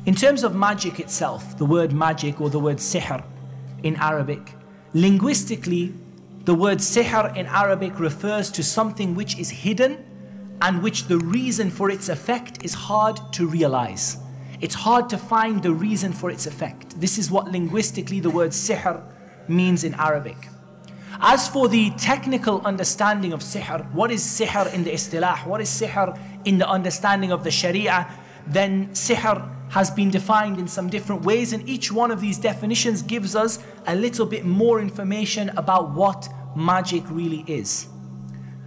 In terms of magic itself, the word magic or the word sihr in Arabic, linguistically, the word sihr in Arabic refers to something which is hidden and which the reason for its effect is hard to realize. It's hard to find the reason for its effect. This is what linguistically the word sihr means in Arabic. As for the technical understanding of sihr, what is sihr in the istilah, what is sihr in the understanding of the sharia, then sihr has been defined in some different ways, and each one of these definitions gives us a little bit more information about what magic really is.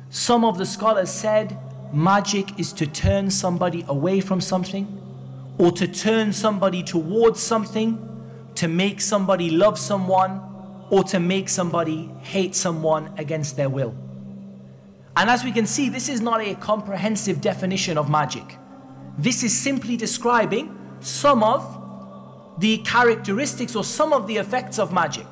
Some of the scholars said magic is to turn somebody away from something, or to turn somebody towards something, to make somebody love someone, or to make somebody hate someone against their will. And as we can see, this is not a comprehensive definition of magic. This is simply describing some of the characteristics or some of the effects of magic.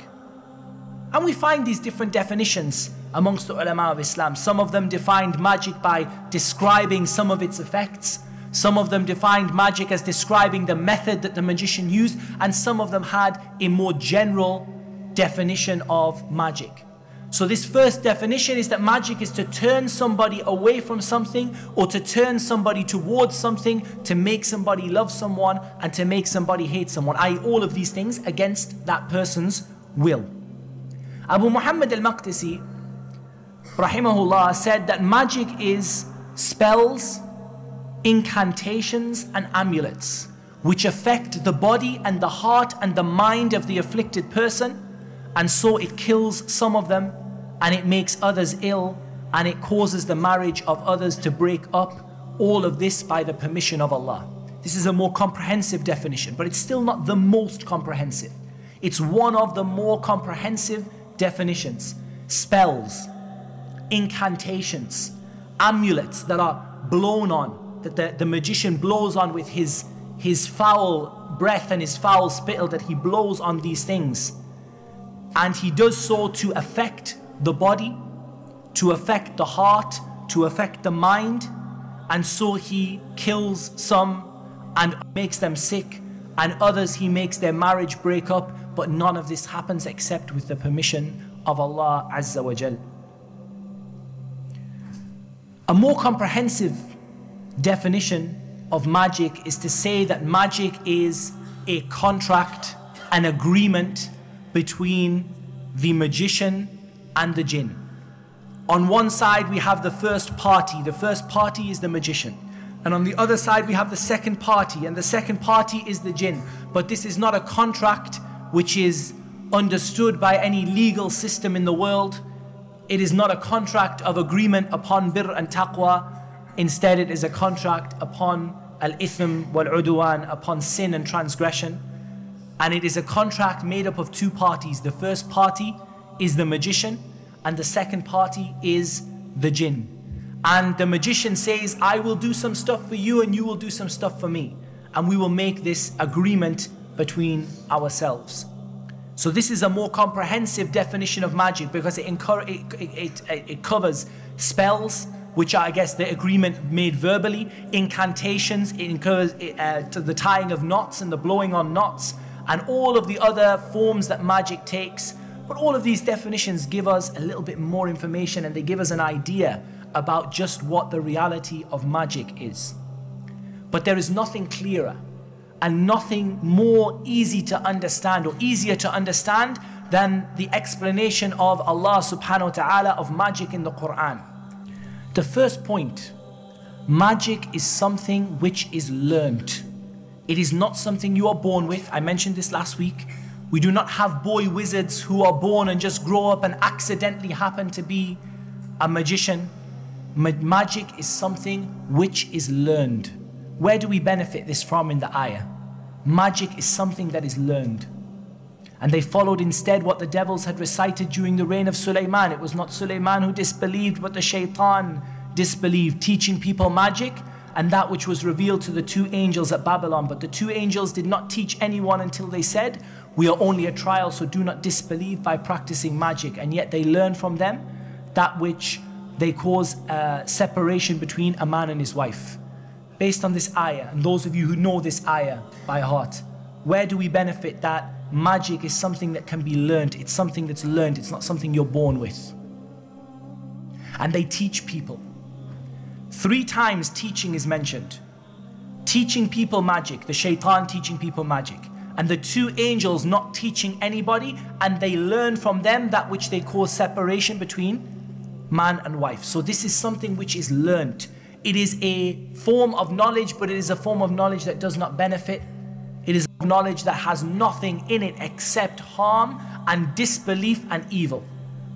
And we find these different definitions amongst the ulama of Islam. Some of them defined magic by describing some of its effects. Some of them defined magic as describing the method that the magician used, and some of them had a more general definition of magic. So this first definition is that magic is to turn somebody away from something, or to turn somebody towards something, to make somebody love someone and to make somebody hate someone, i.e. all of these things against that person's will. Abu Muhammad al-Maqdisi rahimahullah said that magic is spells, incantations and amulets which affect the body and the heart and the mind of the afflicted person, and so it kills some of them and it makes others ill and it causes the marriage of others to break up. All of this by the permission of Allah. This is a more comprehensive definition, but it's still not the most comprehensive. It's one of the more comprehensive definitions. Spells, incantations, amulets that are blown on, that the magician blows on with his foul breath and his foul spittle, that he blows on these things. And he does so to affect the body, to affect the heart, to affect the mind, and so he kills some and makes them sick, and others he makes their marriage break up, but none of this happens except with the permission of Allah Azza wa Jal. A more comprehensive definition of magic is to say that magic is a contract, an agreement between the magician and the jinn. On one side we have the first party. The first party is the magician, and on the other side we have the second party, and the second party is the jinn. But this is not a contract which is understood by any legal system in the world. It is not a contract of agreement upon birr and taqwa. Instead it is a contract upon al-ithm wal-udwan, upon sin and transgression. And it is a contract made up of two parties. The first party is the magician, and the second party is the jinn. And the magician says, I will do some stuff for you and you will do some stuff for me, and we will make this agreement between ourselves. So this is a more comprehensive definition of magic, because it covers spells, which are, I guess, the agreement made verbally, incantations, it covers the tying of knots and the blowing on knots, and all of the other forms that magic takes. But all of these definitions give us a little bit more information, and they give us an idea about just what the reality of magic is. But there is nothing clearer and nothing more easy to understand or easier to understand than the explanation of Allah subhanahu wa ta'ala of magic in the Quran. The first point, magic is something which is learned. It is not something you are born with. I mentioned this last week. We do not have boy wizards who are born and just grow up and accidentally happen to be a magician. Magic is something which is learned. Where do we benefit this from in the ayah? Magic is something that is learned. And they followed instead what the devils had recited during the reign of Sulaiman. It was not Sulaiman who disbelieved, but the shaitan disbelieved, teaching people magic and that which was revealed to the two angels at Babylon. But the two angels did not teach anyone until they said, we are only a trial, so do not disbelieve by practicing magic. And yet they learn from them that which they cause separation between a man and his wife. based on this ayah, and those of you who know this ayah by heart, where do we benefit that magic is something that can be learned? It's something that's learned, it's not something you're born with. And they teach people. 3 times teaching is mentioned. Teaching people magic, the shaitan teaching people magic, and the 2 angels not teaching anybody, and they learn from them that which they cause separation between man and wife. So this is something which is learnt. It is a form of knowledge, but it is a form of knowledge that does not benefit. It is knowledge that has nothing in it except harm and disbelief and evil.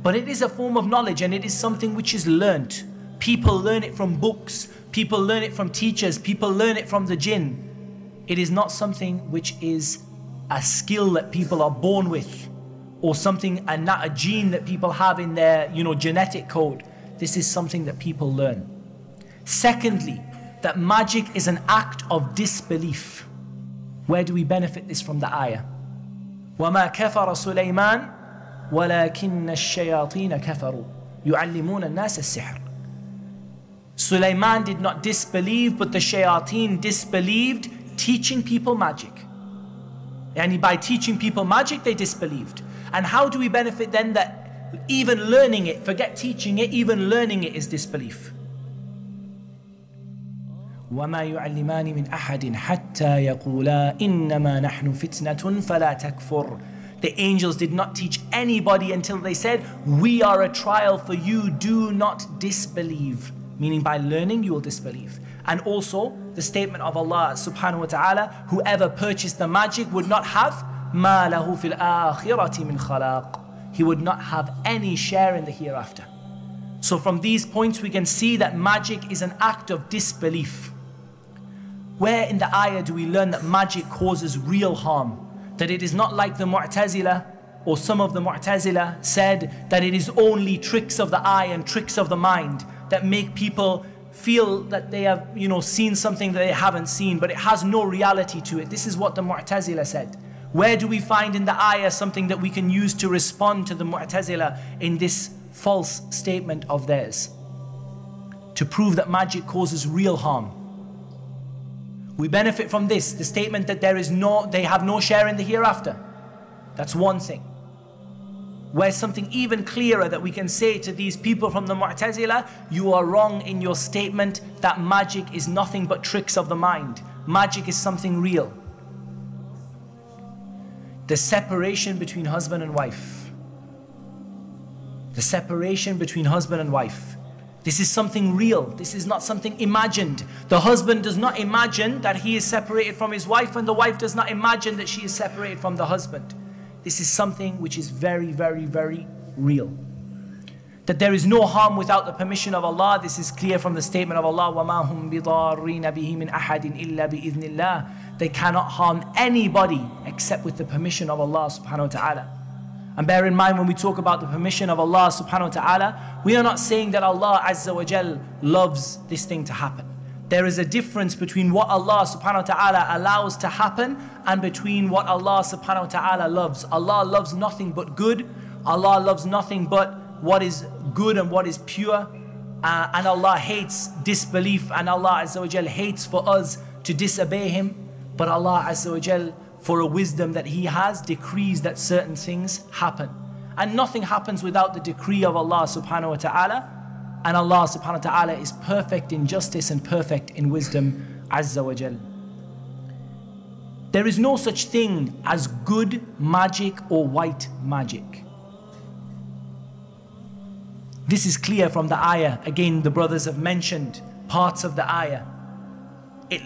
But it is a form of knowledge, and it is something which is learnt. People learn it from books, people learn it from teachers, people learn it from the jinn. It is not something which is a skill that people are born with, or something, and not a gene that people have in their, genetic code. This is something that people learn. Secondly, that magic is an act of disbelief. Where do we benefit this from the ayah? وَمَا كَفَرَ سُلَيْمَانَ وَلَكِنَّ الشَّيَاطِينَ كَفَرُوا يُعَلِّمُونَ النَّاسَ السِّحْرَ. Sulaiman did not disbelieve, but the shayateen disbelieved, teaching people magic. And by teaching people magic, they disbelieved. And how do we benefit then that even learning it, forget teaching it, even learning it is disbelief? وَمَا يُعَلِّمَانِ مِنْ أَحَدٍ حَتَّى يَقُولَا إِنَّمَا نَحْنُ فِتْنَةٌ فَلَا تَكْفُرْ. The angels did not teach anybody until they said, we are a trial for you, do not disbelieve. Meaning by learning you will disbelieve. And also the statement of Allah subhanahu wa ta'ala, whoever purchased the magic would not have مَا لَهُ فِي الْآخِرَةِ مِنْ خَلَاقٍ. He would not have any share in the hereafter. So from these points we can see that magic is an act of disbelief. Where in the ayah do we learn that magic causes real harm? That it is not like the Mu'tazila, or some of the Mu'tazila said that it is only tricks of the eye and tricks of the mind that make people feel that they have, seen something that they haven't seen, but it has no reality to it. This is what the Mu'tazila said. Where do we find in the ayah something that we can use to respond to the Mu'tazila in this false statement of theirs? To prove that magic causes real harm. We benefit from this, the statement that they have no share in the hereafter. That's one thing. Where's something even clearer that we can say to these people from the Mu'tazila, you are wrong in your statement that magic is nothing but tricks of the mind. Magic is something real. The separation between husband and wife. The separation between husband and wife. This is something real. This is not something imagined. The husband does not imagine that he is separated from his wife, and the wife does not imagine that she is separated from the husband. This is something which is very, very, very real. That there is no harm without the permission of Allah. This is clear from the statement of Allah, وَمَا هُمْ بِضَارِّينَ بِهِ مِنْ أَحَدٍ إِلَّا بِإِذْنِ اللَّهِ. They cannot harm anybody except with the permission of Allah subhanahu wa ta'ala. And bear in mind, when we talk about the permission of Allah subhanahu wa ta'ala, we are not saying that Allah azza wa jal loves this thing to happen. There is a difference between what Allah subhanahu wa ta'ala allows to happen and between what Allah subhanahu wa ta'ala loves. Allah loves nothing but good. Allah loves nothing but what is good and what is pure. And Allah hates disbelief, and Allah azza wa jal hates for us to disobey Him. But Allah azza wa jal, for a wisdom that He has, decrees that certain things happen. And nothing happens without the decree of Allah subhanahu wa ta'ala. And Allah subhanahu wa ta'ala is perfect in justice and perfect in wisdom azza wa jal. There is no such thing as good magic or white magic. This is clear from the ayah. Again, the brothers have mentioned parts of the ayah.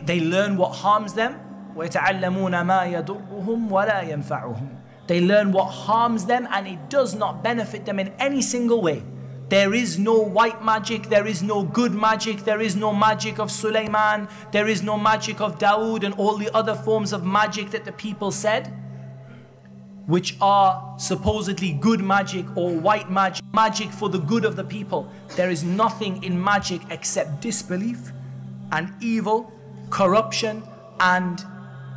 They learn what harms them. وَيَتَعَلَّمُونَ مَا يَضُرُّهُمْ وَلَا يَنْفَعُهُمْ. They learn what harms them and it does not benefit them in any single way. There is no white magic, there is no good magic, there is no magic of Sulaiman, there is no magic of Dawood and all the other forms of magic that the people said, which are supposedly good magic or white magic, magic for the good of the people. There is nothing in magic except disbelief and evil, corruption, and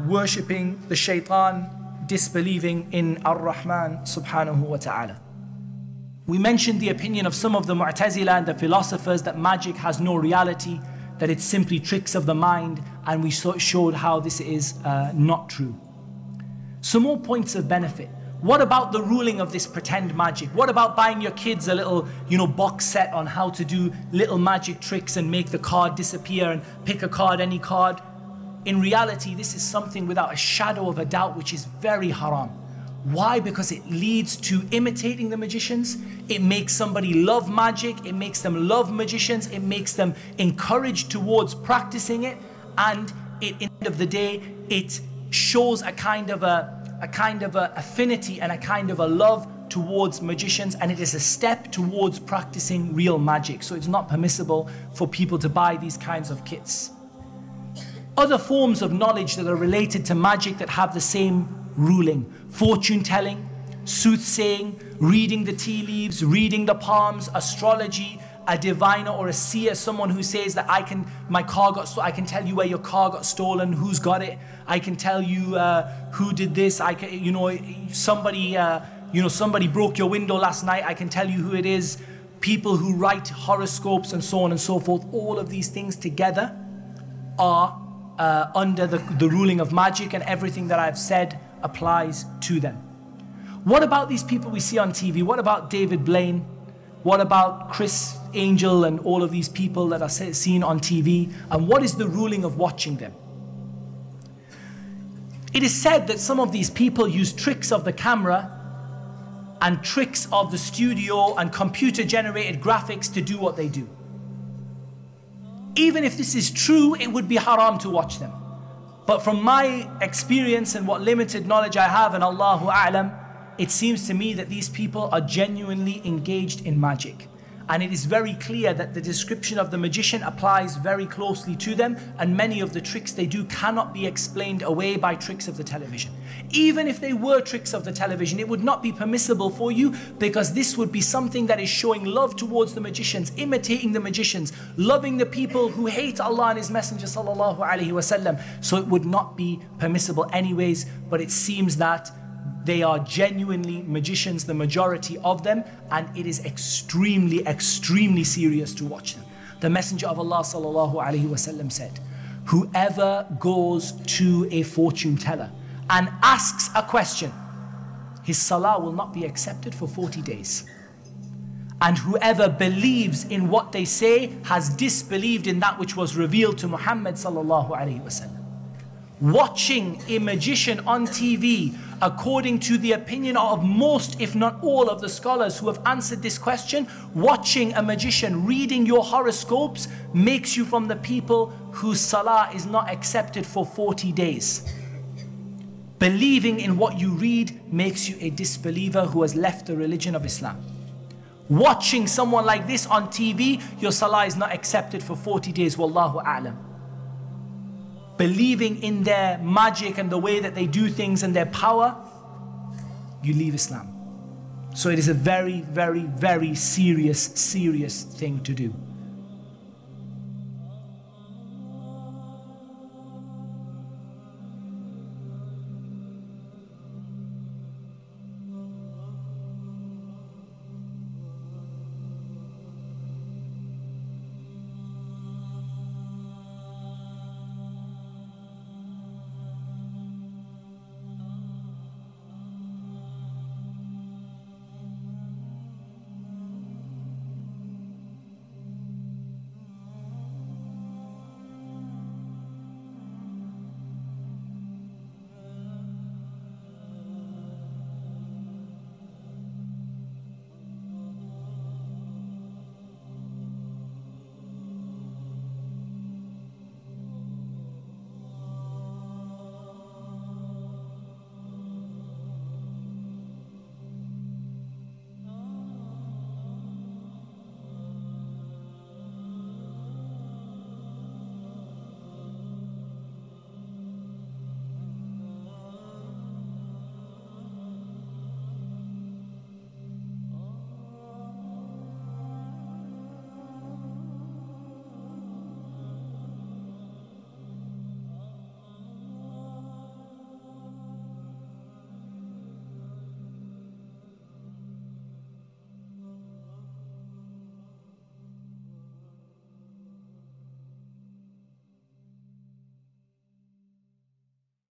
worshipping the shaitan, disbelieving in Ar-Rahman subhanahu wa ta'ala. We mentioned the opinion of some of the Mu'tazila and the philosophers that magic has no reality, that it's simply tricks of the mind, and we showed how this is not true. Some more points of benefit. What about the ruling of this pretend magic? What about buying your kids a little, box set on how to do little magic tricks and make the card disappear and pick a card, any card? In reality, this is something without a shadow of a doubt which is very haram. Why? Because it leads to imitating the magicians. It makes somebody love magic. It makes them love magicians. It makes them encouraged towards practicing it. And at the end of the day, it shows a kind of a affinity and a kind of a love towards magicians, and it is a step towards practicing real magic. So it's not permissible for people to buy these kinds of kits. Other forms of knowledge that are related to magic that have the same ruling: fortune telling, soothsaying, reading the tea leaves, reading the palms, astrology, a diviner or a seer, someone who says that I can tell you where your car got stolen, who's got it, I can tell you who did this, somebody broke your window last night, I can tell you who it is. People who write horoscopes and so on and so forth, all of these things together are under the ruling of magic, and everything that I've said applies to them. What about these people we see on TV? What about David Blaine? What about Chris Angel and all of these people that are seen on TV? And what is the ruling of watching them? It is said that some of these people use tricks of the camera and tricks of the studio and computer-generated graphics to do what they do. Even if this is true, it would be haram to watch them. But from my experience and what limited knowledge I have, and Allahu A'lam, it seems to me that these people are genuinely engaged in magic. And it is very clear that the description of the magician applies very closely to them, and many of the tricks they do cannot be explained away by tricks of the television. Even if they were tricks of the television, it would not be permissible for you, because this would be something that is showing love towards the magicians, imitating the magicians, loving the people who hate Allah and His Messenger sallallahu alaihi wasallam. So it would not be permissible anyways, but it seems that they are genuinely magicians, the majority of them, and it is extremely, extremely serious to watch them. The Messenger of Allah sallallahu alaihi wasallam said, whoever goes to a fortune teller and asks a question, his salah will not be accepted for 40 days. And whoever believes in what they say has disbelieved in that which was revealed to Muhammad sallallahu alaihi wasallam. Watching a magician on TV, according to the opinion of most, if not all, of the scholars who have answered this question, watching a magician reading your horoscopes makes you from the people whose salah is not accepted for 40 days. Believing in what you read makes you a disbeliever who has left the religion of Islam. Watching someone like this on TV, your salah is not accepted for 40 days. Wallahu a'lam. Believing in their magic and the way that they do things and their power, you leave Islam. So it is a very, very, very serious thing to do.